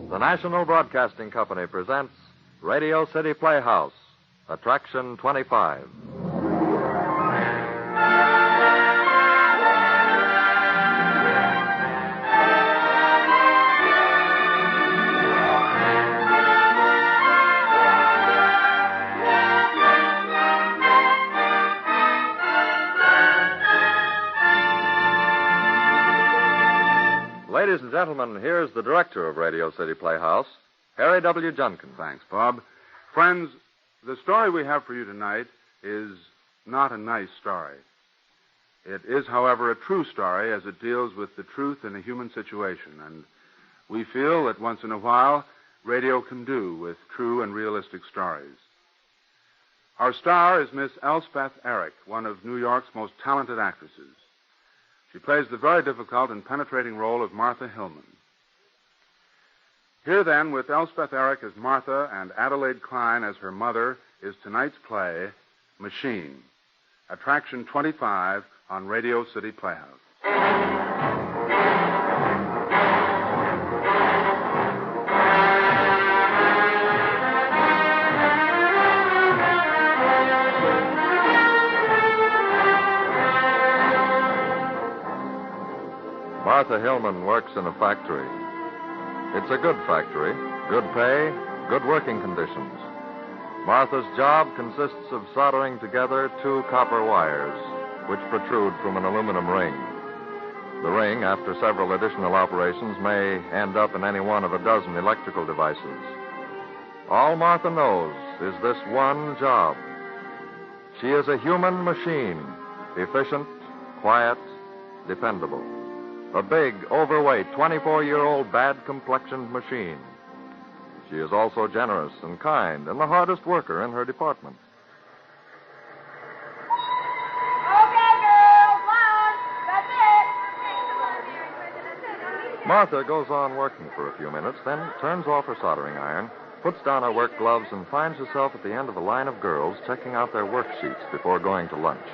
The National Broadcasting Company presents Radio City Playhouse, Attraction 25. Ladies and gentlemen, here's the director of Radio City Playhouse, Harry W. Junkin. Thanks, Bob. Friends, the story we have for you tonight is not a nice story. It is, however, a true story as it deals with the truth in a human situation, and we feel that once in a while, radio can do with true and realistic stories. Our star is Miss Elspeth Eric, one of New York's most talented actresses. She plays the very difficult and penetrating role of Martha Hillman. Here, then, with Elspeth Eric as Martha and Adelaide Klein as her mother, is tonight's play, Machine, Attraction 25 on Radio City Playhouse. Martha Hillman works in a factory. It's a good factory, good pay, good working conditions. Martha's job consists of soldering together two copper wires, which protrude from an aluminum ring. The ring, after several additional operations, may end up in any one of a dozen electrical devices. All Martha knows is this one job. She is a human machine, efficient, quiet, dependable. A big, overweight, 24-year-old, bad-complexioned machine. She is also generous and kind and the hardest worker in her department. Okay, girls, lunch. That's it. Martha goes on working for a few minutes, then turns off her soldering iron, puts down her work gloves, and finds herself at the end of a line of girls checking out their worksheets before going to lunch.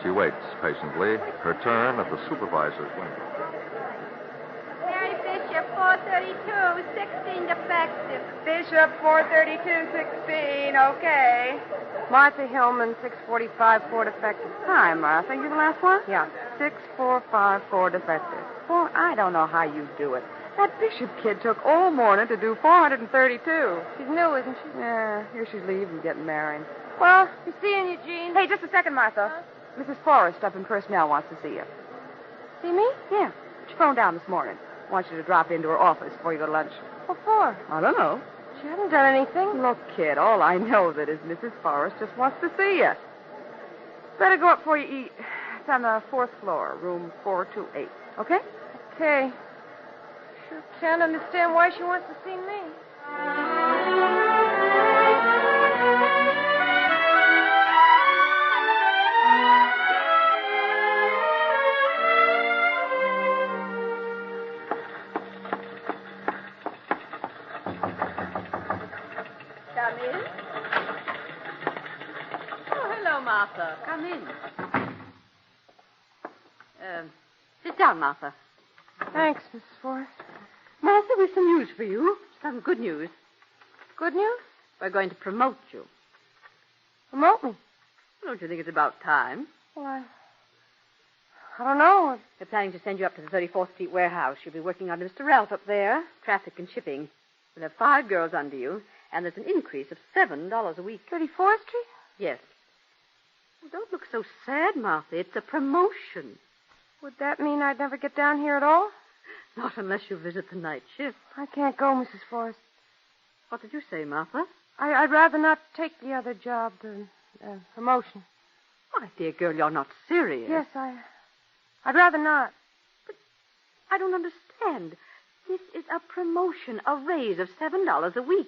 She waits patiently, her turn at the supervisor's window. Mary Bishop, 432, 16 defective. Bishop, 432, 16, okay. Martha Hillman, 645, 4 defective. Hi, Martha. You the last one? Yeah, 645, 4 defective. Well, I don't know how you do it. That Bishop kid took all morning to do 432. She's new, isn't she? Yeah, here she's leaving, getting married. Well, you seeing Eugene? Hey, just a second, Martha. Huh? Mrs. Forrest up in personnel wants to see you. See me? Yeah. She phoned down this morning. Wants you to drop into her office before you go to lunch. What for? I don't know. She hasn't done anything. Look, kid, all I know that is Mrs. Forrest just wants to see you. Better go up before you eat. It's on the 4th floor, room 428. Okay? Okay. Sure can't understand why she wants to see me. Martha, come in. Sit down, Martha. Thanks, Mrs. Forrest. Martha, with some news for you. Some good news. Good news? We're going to promote you. Promote me? Don't you think it's about time? Well, I don't know. We're planning to send you up to the 34th Street warehouse. You'll be working under Mr. Ralph up there, traffic and shipping. We'll have 5 girls under you, and there's an increase of $7 a week. 34th Street? Yes. Well, don't look so sad, Martha. It's a promotion. Would that mean I'd never get down here at all? Not unless you visit the night shift. I can't go, Mrs. Forrest. What did you say, Martha? I'd rather not take the other job, the promotion. My dear girl, you're not serious. Yes, I'd rather not. But I don't understand. This is a promotion, a raise of $7 a week.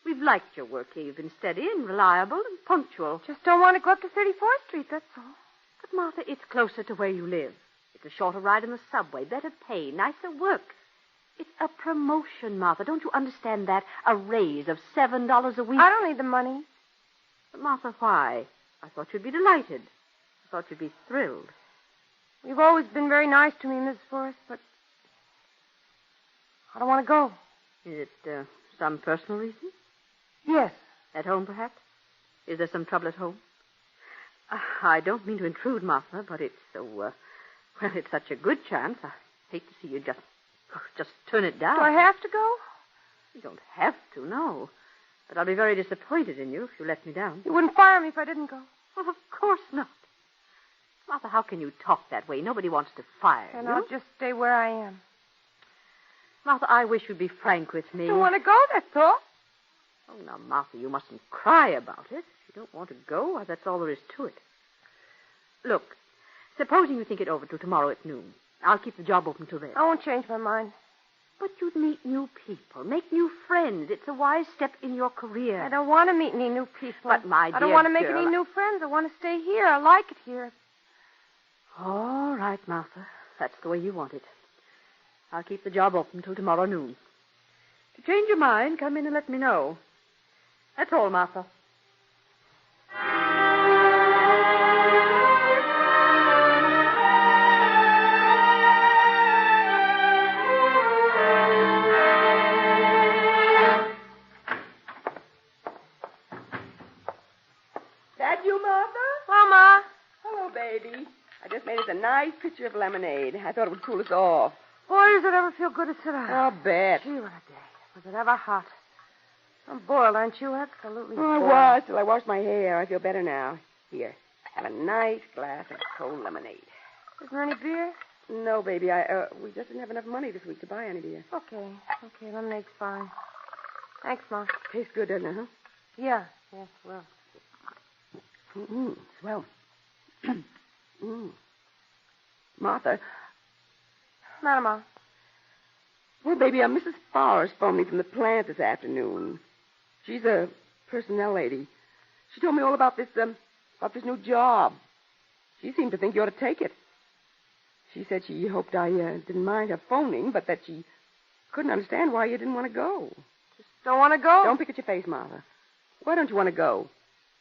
We've liked your work here. You've been steady and reliable and punctual. Just don't want to go up to 34th Street, that's all. But, Martha, it's closer to where you live. It's a shorter ride in the subway, better pay, nicer work. It's a promotion, Martha. Don't you understand that? A raise of $7 a week. I don't need the money. But, Martha, why? I thought you'd be delighted. I thought you'd be thrilled. You've always been very nice to me, Miss Forrest, but I don't want to go. Is it some personal reason? Yes. At home, perhaps? Is there some trouble at home? I don't mean to intrude, Martha, but it's so, well, it's such a good chance. I hate to see you just turn it down. Do I have to go? You don't have to, no. But I'll be very disappointed in you if you let me down. You wouldn't fire me if I didn't go. Well, of course not. Martha, how can you talk that way? Nobody wants to fire you. And I'll just stay where I am. Martha, I wish you'd be frank with me. I don't want to go, that's all. Oh, now, Martha, you mustn't cry about it. If you don't want to go, why, that's all there is to it. Look, supposing you think it over till tomorrow at noon. I'll keep the job open till then. I won't change my mind. But you'd meet new people, make new friends. It's a wise step in your career. I don't want to meet any new people. But, my dear I don't want to make girl, any new friends. I want to stay here. I like it here. All right, Martha. That's the way you want it. I'll keep the job open till tomorrow noon. If you change your mind, come in and let me know. That's all, Martha. That you, Martha? Mama. Hello, baby. I just made us a nice pitcher of lemonade. I thought it would cool us off. Boy, does it ever feel good to sit down. I'll bet. Gee, what a day. Was it ever hot? I'm boiled, aren't you? Absolutely I boiled. was till I washed my hair. I feel better now. Here, have a nice glass of cold lemonade. Is there any beer? No, baby. We just didn't have enough money this week to buy any beer. Okay, lemonade's fine. Thanks, Ma. Tastes good, doesn't it, huh? Yeah, well. Swell. Martha. Not Ma. Well, baby, Mrs. Forrest phoned me from the plant this afternoon. She's a personnel lady. She told me all about this new job. She seemed to think you ought to take it. She said she hoped I didn't mind her phoning, but that she couldn't understand why you didn't want to go. Just don't want to go? Don't pick at your face, Martha. Why don't you want to go?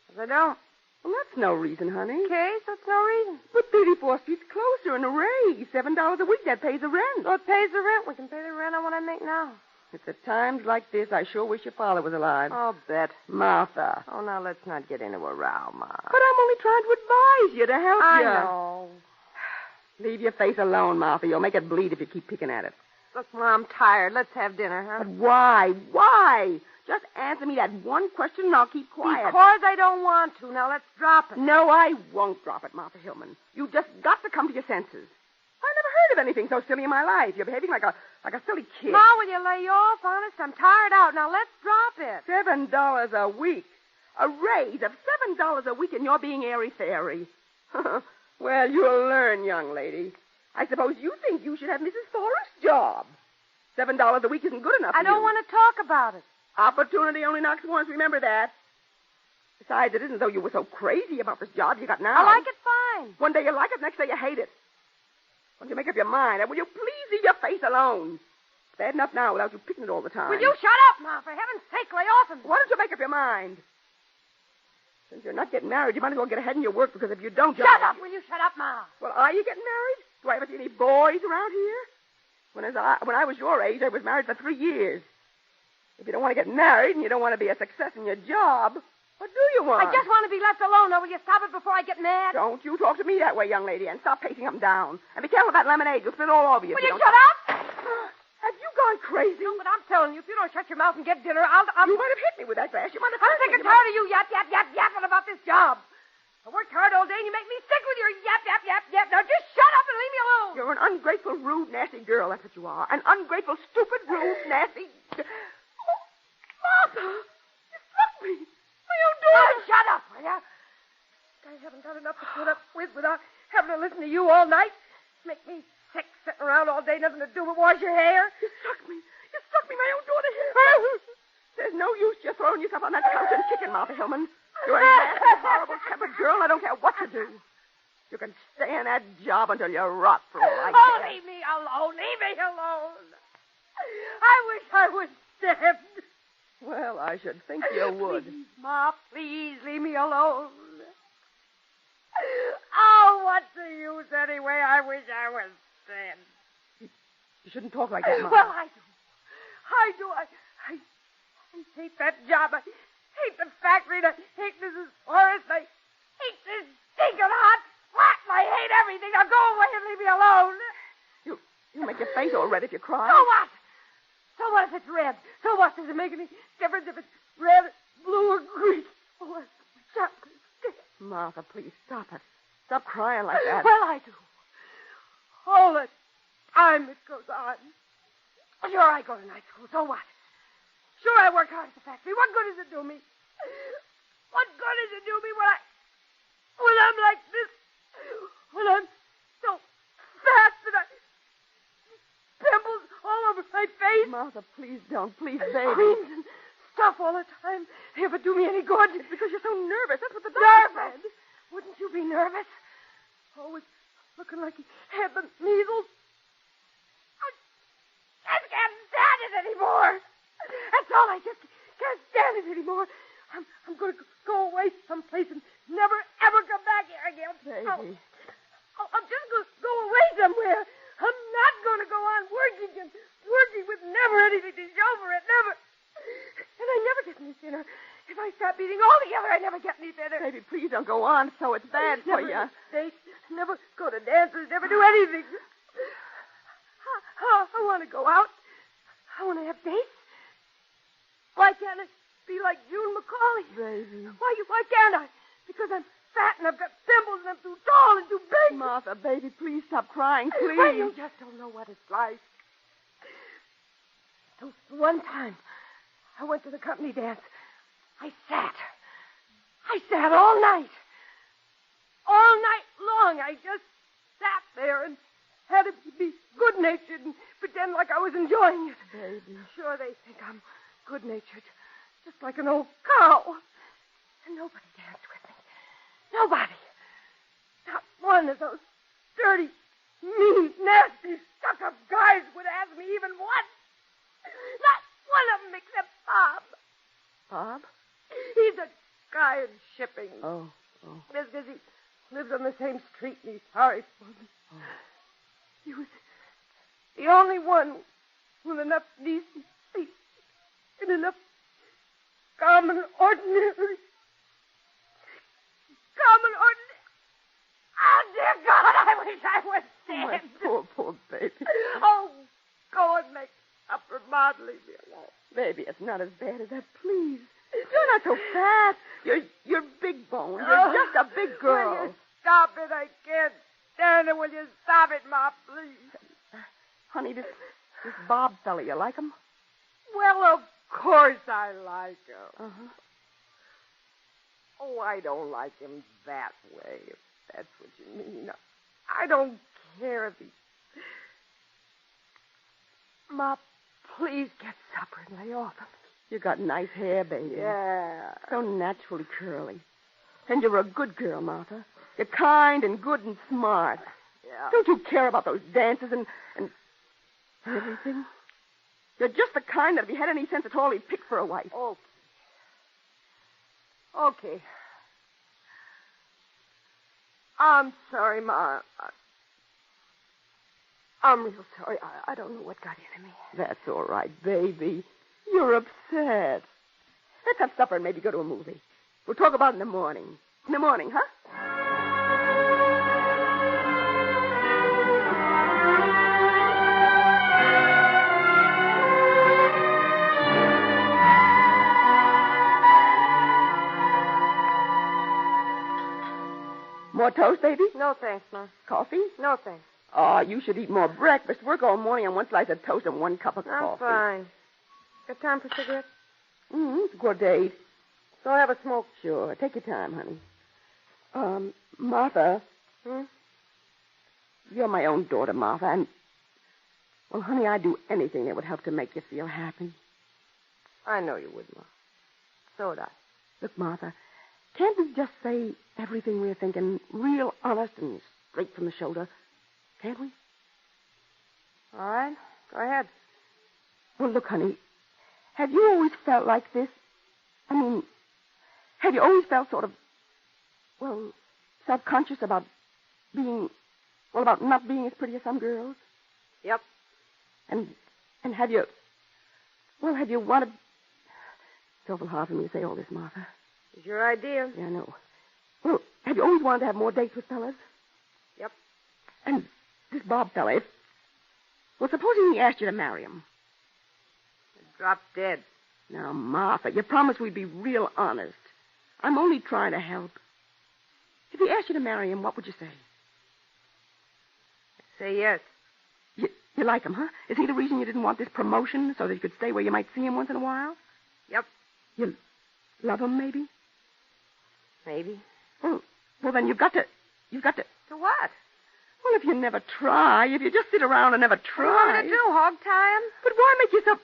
'Cause I don't. Well, that's no reason, honey. Okay, so it's no reason. But 34th Street's closer and a raise. $7 a week, that pays the rent. So it pays the rent. We can pay the rent on what I make now. It's at times like this I sure wish your father was alive. I'll bet. Martha. Oh, now let's not get into a row, Ma. But I'm only trying to advise you to help I you. know. Leave your face alone, Martha. You'll make it bleed if you keep picking at it. Look, Ma, I'm tired. Let's have dinner, huh? But why? Why? Just answer me that one question and I'll keep quiet. Because I don't want to. Now let's drop it. No, I won't drop it, Martha Hillman. You've just got to come to your senses. I never heard of anything so silly in my life. You're behaving like a silly kid. Ma, will you lay off? Honest, I'm tired out. Now let's drop it. $7 a week. A raise of $7 a week and you're being airy-fairy. Well, you'll learn, young lady. I suppose you think you should have Mrs. Forrest's job. $7 a week isn't good enough for I don't you. want to talk about it. Opportunity only knocks once. Remember that. Besides, it isn't as though you were so crazy about this job you got now. I like it fine. One day you like it, next day you hate it. Why don't you make up your mind? And will you please leave your face alone? It's bad enough now without you picking it all the time. Will you shut up, Ma? For heaven's sake, lay off and... Why don't you make up your mind? Since you're not getting married, you might as well get ahead in your work, because if you don't... Shut up! Will you shut up, Ma? Well, are you getting married? Do I ever see any boys around here? When I was your age, I was married for 3 years. If you don't want to get married and you don't want to be a success in your job, what do you want? I just want to be left alone. Now, will you stop it before I get mad? Don't you talk to me that way, young lady, and stop pacing up and down. And be careful with that lemonade. You'll spill it all over you. Will you shut up? Have you gone crazy? No, but I'm telling you, if you don't shut your mouth and get dinner, I'll... You might have hit me with that glass. You might have... I'm sick and tired of you yapping about this job. I worked hard all day and you make me sick with your yap. Now just shut up and leave me alone. You're an ungrateful, rude, nasty girl. That's what you are. An ungrateful, stupid, rude, nasty... Oh, Martha! You struck me. My own daughter. Shut up, will ya? I haven't got enough to put up with without having to listen to you all night. Make me sick sitting around all day, nothing to do but wash your hair. You struck me. You struck me, my own daughter here. There's no use just throwing yourself on that couch and kicking, Martha Hillman. You're a nasty, horrible-tempered girl. I don't care what you do. You can stay in that job until you rot for all I care. Leave me alone. Leave me alone. I wish I was dead. Well, I should think you would. Please, Ma, please leave me alone. Oh, what's the use anyway? I wish I was dead. You shouldn't talk like that, Martha. Well, I do. I do. I hate that job. I hate the factory. And I hate Mrs. Forrest. I hate this stinking hot flat. And I hate everything. Now go away and leave me alone. You'll make your face all red if you cry. So what? So what if it's red? So what? Does it make any difference if it's red, blue, or green? Oh, Martha, please stop it. Stop crying like that. Well, I do. All the time it goes on. Sure, I go to night school. So what? Sure, I work hard at the factory. What good does it do me? What good does it do me when I'm like this? When I'm so fat that I... pimples all over my face. Martha, please don't. Please, baby. Creams and stuff all the time. They ever do me any good? It's because you're so nervous. That's what the doctor said. Wouldn't you be nervous? Always looking like he had the measles. I just can't stand it anymore. That's all. I just can't stand it anymore. I'm going to go away someplace and never, ever come back here again. Baby. I'm just going to go away somewhere. I'm not going to go on working with never anything to show for it, never. And I never get any thinner. If I stop eating altogether, I never get any thinner. Baby, please don't go on so it's bad for you. Never go to dances, never do anything. I want to go out. I want to have dates. Why can't it be like June McCauley? Baby. Why can't I? Because I'm fat and I've got pimples and I'm too tall and too big. Martha, baby, please stop crying, please. Well, you just don't know what it's like. So one time, I went to the company dance. I sat all night. All night long, I just sat there and had to be good-natured and pretend like I was enjoying it. Baby. Sure, they think I'm good-natured, just like an old cow. And nobody danced with me. Nobody. Not one of those dirty, mean, nasty, stuck-up guys would ask me even once. Not one of them except Bob. Bob? He's a guy in shipping. Oh. Just because he lives on the same street and he's sorry for me. Oh. He was the only one with enough decency and enough common ordinary. Oh, dear God, I wish I was dead. My poor baby. Oh, go and make up for Maud. Leave me alone. Baby, it's not as bad as that, please. You're not so fat. You're big boned. You're just a big girl. Will you stop it? I can't stand it. Will you stop it, Ma, please? Honey, this Bob fella, you like him? Well, of course I like him. Uh-huh. Oh, I don't like him that way, if that's what you mean. I don't care if he... Ma, please get supper and lay off him. You got nice hair, baby. Yeah. So naturally curly. And you're a good girl, Martha. You're kind and good and smart. Yeah. Don't you care about those dances and everything? You're just the kind that if he had any sense at all, he'd pick for a wife. Okay. I'm sorry, Ma. I'm real sorry. I don't know what got into me. That's all right, baby. You're upset. Let's have supper and maybe go to a movie. We'll talk about it in the morning. In the morning, huh? More toast, baby? No, thanks, Ma. Coffee? No, thanks. Oh, you should eat more breakfast. Work all morning on one slice of toast and one cup of coffee. I'm fine. Got time for cigarettes? It's a good date. So I'll have a smoke. Sure. Take your time, honey. Martha. You're my own daughter, Martha, and... Well, honey, I'd do anything that would help to make you feel happy. I know you would, Ma. So would I. Look, Martha, can't we just say everything we're thinking real honest and straight from the shoulder? Can't we? All right. Go ahead. Well, look, honey, have you always felt like this? I mean, have you always felt sort of, well, self-conscious about not being as pretty as some girls? Yep. And have you Well, have you wanted... It's awful hard for me to say all this, Martha. It's your idea. Yeah, I know. Well, have you always wanted to have more dates with fellas? Yep. And this Bob fella, well, supposing he asked you to marry him. Drop dead. Now, Martha, you promised we'd be real honest. I'm only trying to help. If he asked you to marry him, what would you say? Say yes. You like him, huh? Is he the reason you didn't want this promotion, so that you could stay where you might see him once in a while? Yep. You love him, maybe? Maybe. Well, then you've got to... To what? Well, if you never try, if you just sit around and never try... What do you want me to do, hog tie him? But why make yourself...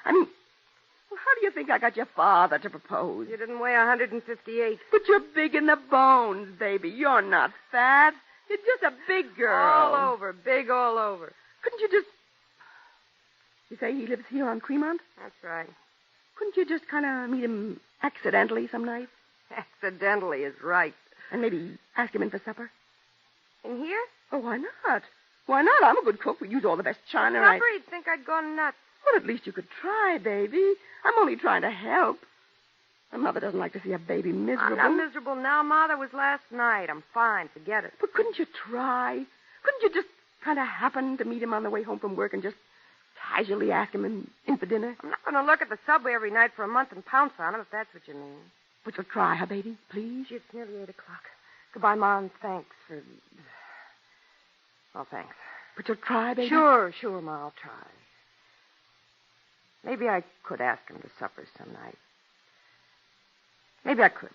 I mean, well, how do you think I got your father to propose? You didn't weigh 158. But you're big in the bones, baby. You're not fat. You're just a big girl. All over. Big all over. Couldn't you just... You say he lives here on Cremont? That's right. Couldn't you just kind of meet him accidentally some night? Accidentally is right. And maybe ask him in for supper? In here? Oh, why not? Why not? I'm a good cook. We use all the best china. Supper, he'd think I'd gone nuts. Well, at least you could try, baby. I'm only trying to help. My mother doesn't like to see a baby miserable. I'm not miserable now, Ma. That was last night. I'm fine. Forget it. But couldn't you try? Couldn't you just kind of happen to meet him on the way home from work and just casually ask him in for dinner? I'm not going to look at the subway every night for a month and pounce on him, if that's what you mean. But you'll try, huh, baby? Please? It's nearly 8 o'clock. Goodbye, Ma, and thanks for... Well, thanks. But you'll try, baby? Sure, Ma, I'll try. Maybe I could ask him to supper some night. Maybe I could.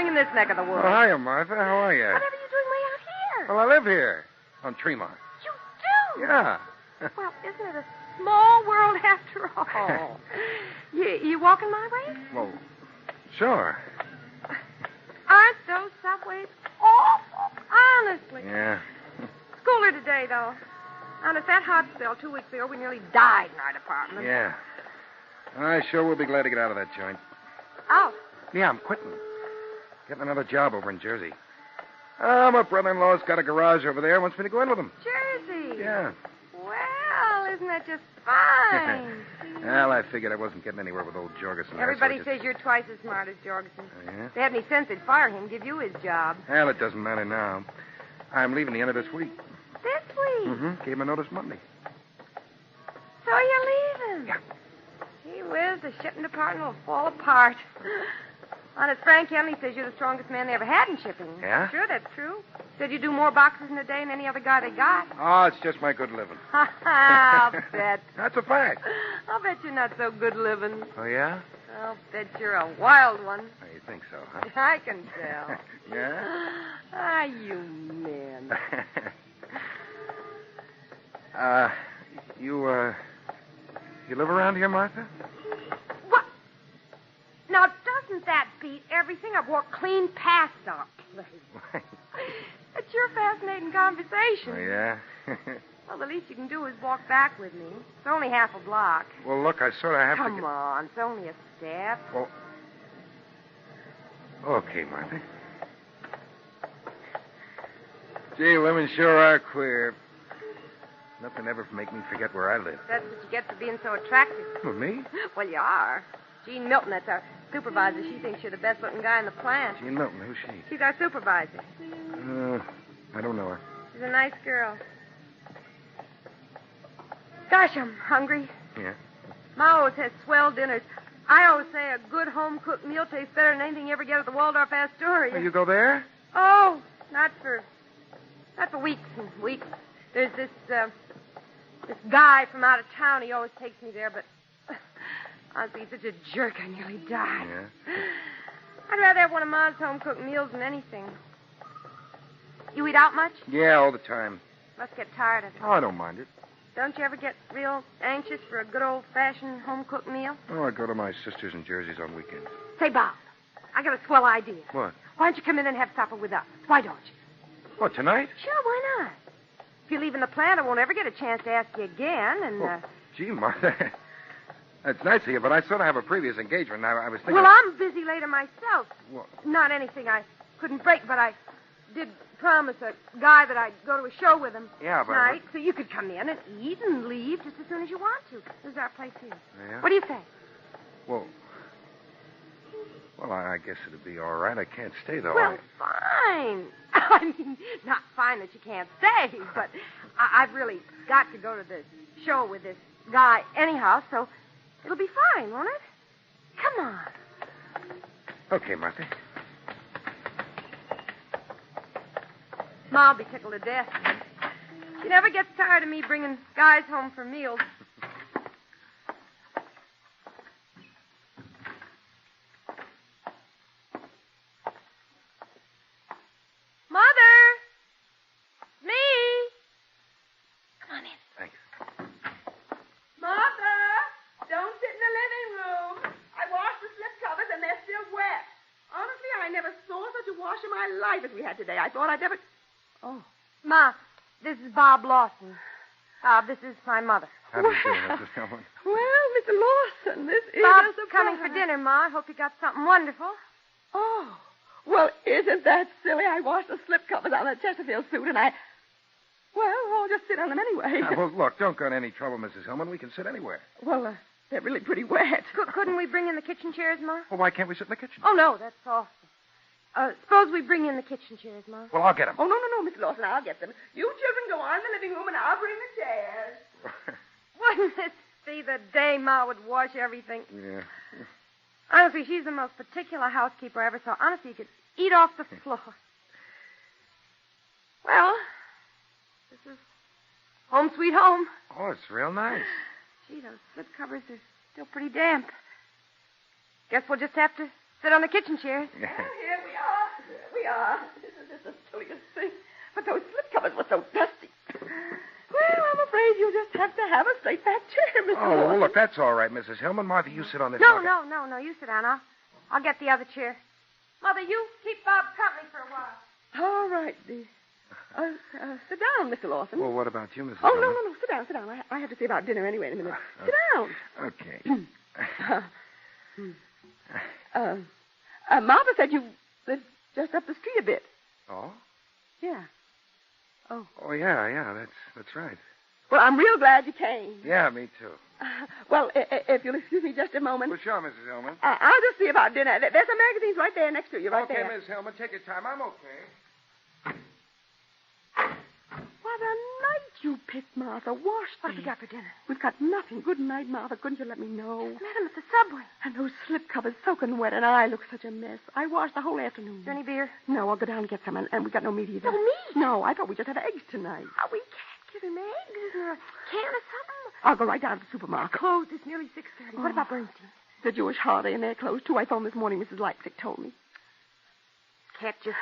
In this neck of the woods. Oh, hiya, Martha. How are you? Whatever are you doing way out here? Well, I live here on Tremont. You do? Yeah. Well, isn't it a small world after all? you walking my way? Well, sure. Aren't those subways awful? Honestly. Yeah. Schooler today, though. Honest, that hot spell 2 weeks ago, we nearly died in our department. Yeah. I sure will be glad to get out of that joint. Out? Yeah, I'm quitting. Getting another job over in Jersey. My brother-in-law's got a garage over there. Wants me to go in with him. Jersey? Yeah. Well, isn't that just fine? Well, I figured I wasn't getting anywhere with old Jorgensen. Everybody says you're twice as smart as Jorgensen. Oh, yeah? If they had any sense, they'd fire him, give you his job. Well, it doesn't matter now. I'm leaving the end of this week. This week? Mm-hmm. Gave him a notice Monday. So you're leaving? Yeah. Gee whiz, the shipping department will fall apart. Honest, Frank Henley says you're the strongest man they ever had in shipping. Yeah? Sure, that's true. Said you do more boxes in a day than any other guy they got. Oh, it's just my good living. I'll bet. That's a fact. I'll bet you're not so good living. Oh, yeah? I'll bet you're a wild one. Oh, you think so, huh? I can tell. Yeah? Ah, you men. You live around here, Martha? What? Now, doesn't that beat everything? I've walked clean past our place. It's your fascinating conversation. Oh, yeah? Well, the least you can do is walk back with me. It's only half a block. Well, look, I sort of have to... Come on, it's only a step. Well, okay, Martha. Gee, women sure are queer. Nothing ever make me forget where I live. That's what you get for being so attractive. Well, me? Well, you are. Jean Milton, that's our supervisor. She thinks you're the best-looking guy in the plant. Jean Milton, who's she? She's our supervisor. I don't know her. She's a nice girl. Gosh, I'm hungry. Yeah? Ma always has swell dinners. I always say a good home-cooked meal tastes better than anything you ever get at the Waldorf Astoria. Oh, you go there? Oh, not for weeks and weeks. There's this guy from out of town. He always takes me there, but honestly, he's such a jerk, I nearly died. Yeah? I'd rather have one of Ma's home-cooked meals than anything. You eat out much? Yeah, all the time. Must get tired of it. Oh, I don't mind it. Don't you ever get real anxious for a good old-fashioned home-cooked meal? Oh, I go to my sister's in Jersey's on weekends. Say, Bob, I got a swell idea. What? Why don't you come in and have supper with us? Why don't you? What, tonight? Sure, why not? If you leave in the plant, I won't ever get a chance to ask you again, and, Oh, gee, Martha. That's nice of you, but I sort of have a previous engagement. I was thinking... Well, I'm busy later myself. Well, Not anything I couldn't break, but I did promise a guy that I'd go to a show with him tonight, so you could come in and eat and leave just as soon as you want to. This is our place here. Yeah? What do you say? Well, I guess it'd be all right. I can't stay, though. Well, fine. I mean, not fine that you can't stay, but I've really got to go to the show with this guy anyhow, so it'll be fine, won't it? Come on. Okay, Martha. Ma'll be tickled to death. She never gets tired of me bringing guys home for meals. Mother! Me! Come on in. Thanks. Martha, don't sit in the living room. I washed the slip covers and they're still wet. Honestly, I never saw such a wash in my life as we had today. I thought I'd never... Oh. Ma, this is Bob Lawson. Bob, this is my mother. How do you do, Mrs. Howard? Well, Mr. Lawson, this is Bob's a surprise. coming for dinner, Ma. I hope you got something wonderful. Oh. Well, isn't that silly? I washed the slip covers on a Chesterfield suit and I... Well, I'll just sit on them anyway. Well, look, don't go to any trouble, Mrs. Hillman. We can sit anywhere. Well, they're really pretty wet. Couldn't we bring in the kitchen chairs, Ma? Well, why can't we sit in the kitchen? Oh, no, that's awful. Suppose we bring in the kitchen chairs, Ma. Well, I'll get them. Oh, no, Mr. Lawson, I'll get them. You children go on in the living room and I'll bring the chairs. Wouldn't this be the day Ma would wash everything? Yeah. Honestly, she's the most particular housekeeper I ever saw. Honestly, you could eat off the floor. Well, this is home sweet home. Oh, it's real nice. Gee, those slip covers are still pretty damp. Guess we'll just have to sit on the kitchen chairs. Yeah. Here we are. This is just the silliest thing. But those slip covers were so dusty. Well, I'm afraid you'll just have to have a straight back chair, Mr. Oh, well, Lawson. look, that's all right, Mrs. Hillman. Martha, you sit on this No, bucket. no. You sit down. I'll get the other chair. Mother, you keep Bob company for a while. All right, dear. Sit down, Mr. Lawson. Well, what about you, Mrs. Oh, Hillman? no. Sit down. I have to see about dinner anyway in a minute. Sit down. Okay. Martha said you lived just up the street a bit. Oh? Yeah. Oh. Oh, yeah, that's right. Well, I'm real glad you came. Yeah, me too. Well, if you'll excuse me just a moment. Well, sure, Mrs. Hillman. I'll just see about dinner. There's some magazines right there next to you, right okay, there. Miss Hillman, take your time. I'm okay. What a night you picked, Martha. Wash What have we got for dinner? We've got nothing. Good night, Martha. Couldn't you let me know? Met him at the subway. And those slip covers soaking wet, and I look such a mess. I washed the whole afternoon. Is there any beer? No, I'll go down and get some, and we got no meat either. No meat? No, I thought we just had eggs tonight. Oh, we can't give him eggs. Is there a can of something? I'll go right down to the supermarket. Closed. It's nearly 6:30. What about Bernstein? The Jewish holiday, and they're closed, too. I phoned this morning. Mrs. Leipzig told me. Can't just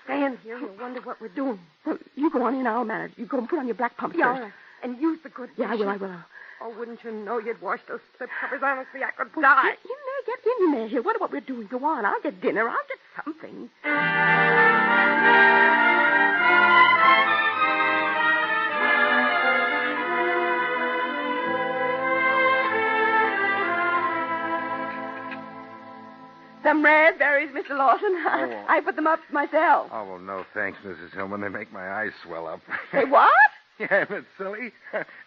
stand here and wonder what we're doing. Well, you go on in. I'll manage. You go and put on your black pumps Yeah, first. all right. And use the good Yeah, I will. dishes. Oh, wouldn't you know you'd wash those slip covers? Honestly, I could die. Get in there here. What we're doing? Go on. I'll get dinner. I'll get something. Some raspberries, Mr. Lawson. I put them up myself. Oh, well, no thanks, Mrs. Hillman. They make my eyes swell up. Hey, what? Yeah, isn't it silly?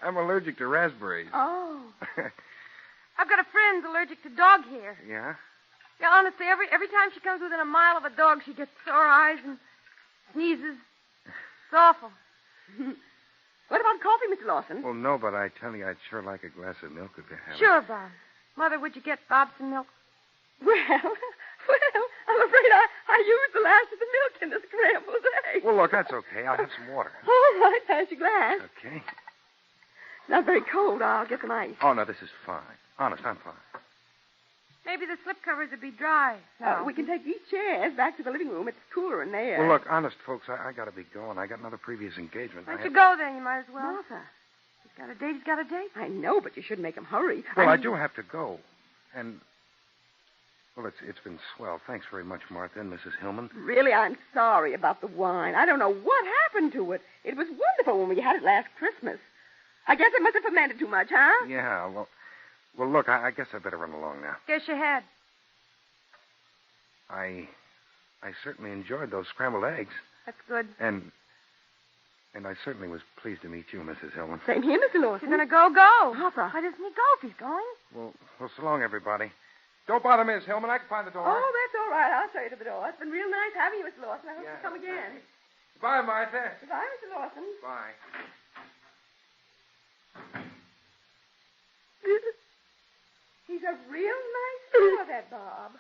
I'm allergic to raspberries. Oh. I've got a friend allergic to dog hair. Yeah? Yeah, honestly, every time she comes within a mile of a dog, she gets sore eyes and sneezes. It's awful. What about coffee, Mr. Lawson? Well, no, but I tell you, I'd sure like a glass of milk if you have it. Sure, Bob. Mother, would you get Bob some milk? Well, I'm afraid I used the last of the milk in the scrambled eggs. Well, look, that's okay. I'll have some water. All right, pass your glass. Okay. Not very cold. I'll get some ice. Oh, no, this is fine. Honest, I'm fine. Maybe the slip covers would be dry. No. We can take these chairs back to the living room. It's cooler in there. Well, look, honest, folks, I got to be going. I got another previous engagement. Why don't you go then? You might as well. Martha. He's got a date. He's got a date. I know, but you shouldn't make him hurry. Well, I do have to go. And... Well, it's been swell. Thanks very much, Martha and Mrs. Hillman. Really, I'm sorry about the wine. I don't know what happened to it. It was wonderful when we had it last Christmas. I guess it must have fermented too much, huh? Yeah, well, look, I guess I better run along now. Guess you had. I certainly enjoyed those scrambled eggs. That's good. And I certainly was pleased to meet you, Mrs. Hillman. Same here, Mr. Lawson. You're going to go. Papa. Why doesn't he go if he's going? Well, so long, everybody. Don't bother Miss Hillman. I can find the door. Oh, that's all right. I'll show you to the door. It's been real nice having you, Mr. Lawson. I hope you'll come again. Goodbye, Martha. Goodbye, Mr. Lawson. Bye. He's a real nice fellow, that Bob.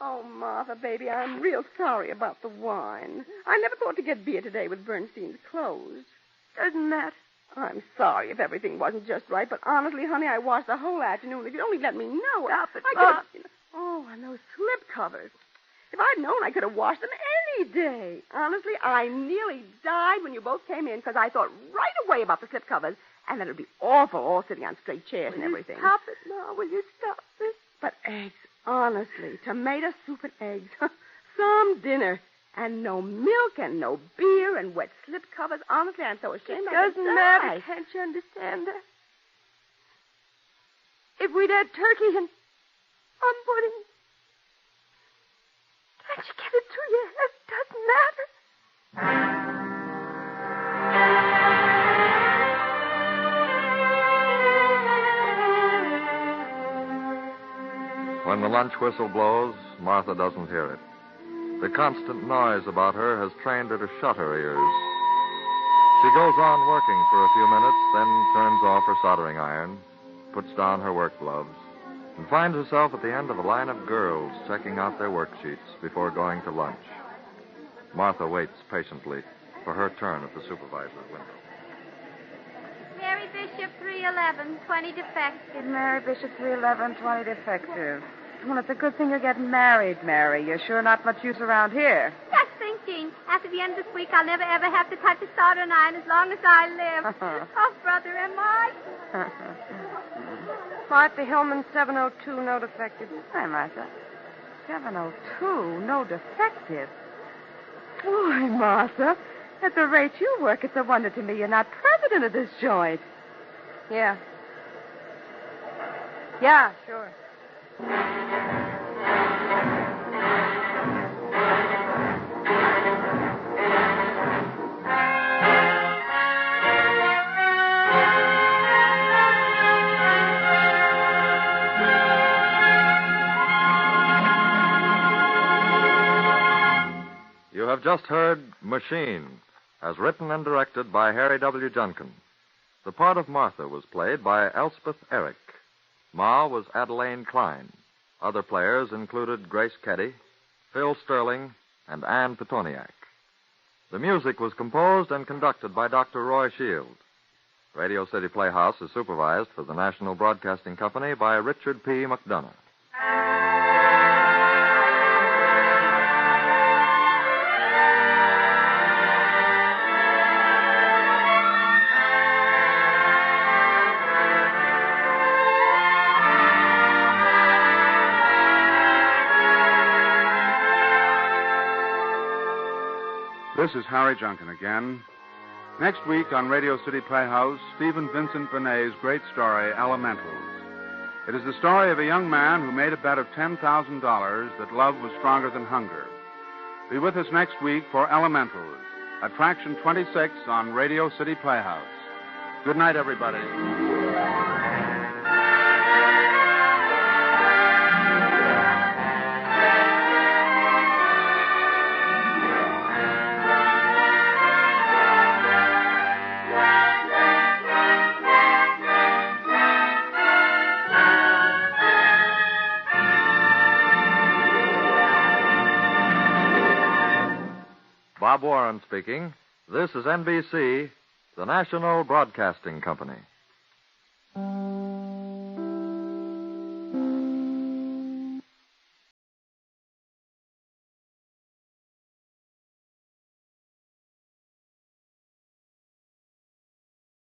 Oh, Martha, baby, I'm real sorry about the wine. I never thought to get beer today with Bernstein's closed. Doesn't matter. I'm sorry if everything wasn't just right, but honestly, honey, I watched the whole afternoon. If you'd only let me know. Stop it, I Bob. could... Oh, and those slip covers. If I'd known, I could have washed them any day. Honestly, I nearly died when you both came in because I thought right away about the slip covers and that it would be awful all sitting on straight chairs and everything. Stop it, Ma. Will you stop this? But eggs, honestly, tomato soup and eggs. Some dinner. And no milk and no beer and wet slip covers. Honestly, I'm so ashamed. It doesn't matter. Can't you understand that? If we'd had turkey and pudding, can't you get it through your head? It doesn't matter. When the lunch whistle blows, Martha doesn't hear it. The constant noise about her has trained her to shut her ears. She goes on working for a few minutes, then turns off her soldering iron, puts down her work gloves, and finds herself at the end of a line of girls checking out their worksheets before going to lunch. Martha waits patiently for her turn at the supervisor's window. Mary Bishop, 311, 20 defective. Mary Bishop, 311, 20 defective. Well, it's a good thing you're getting married, Mary. You're sure not much use around here. Just thinking. After the end of this week, I'll never, ever have to touch a soldering iron as long as I live. Oh, brother, am I? Martha Hillman, 702, no defective. Hi, Martha. 702, no defective. Boy, Martha, at the rate you work, it's a wonder to me you're not president of this joint. Yeah. Yeah, sure. You have just heard Machine, as written and directed by Harry W. Junkin. The part of Martha was played by Elspeth Eric. Ma was Adelaine Klein. Other players included Grace Keddy, Phil Sterling, and Ann Petoniak. The music was composed and conducted by Dr. Roy Shield. Radio City Playhouse is supervised for the National Broadcasting Company by Richard P. McDonough. This is Harry Junkin again. Next week on Radio City Playhouse, Stephen Vincent Benet's great story, Elementals. It is the story of a young man who made a bet of $10,000 that love was stronger than hunger. Be with us next week for Elementals, Attraction 26 on Radio City Playhouse. Good night, everybody. Bob Warren speaking. This is NBC, the National Broadcasting Company.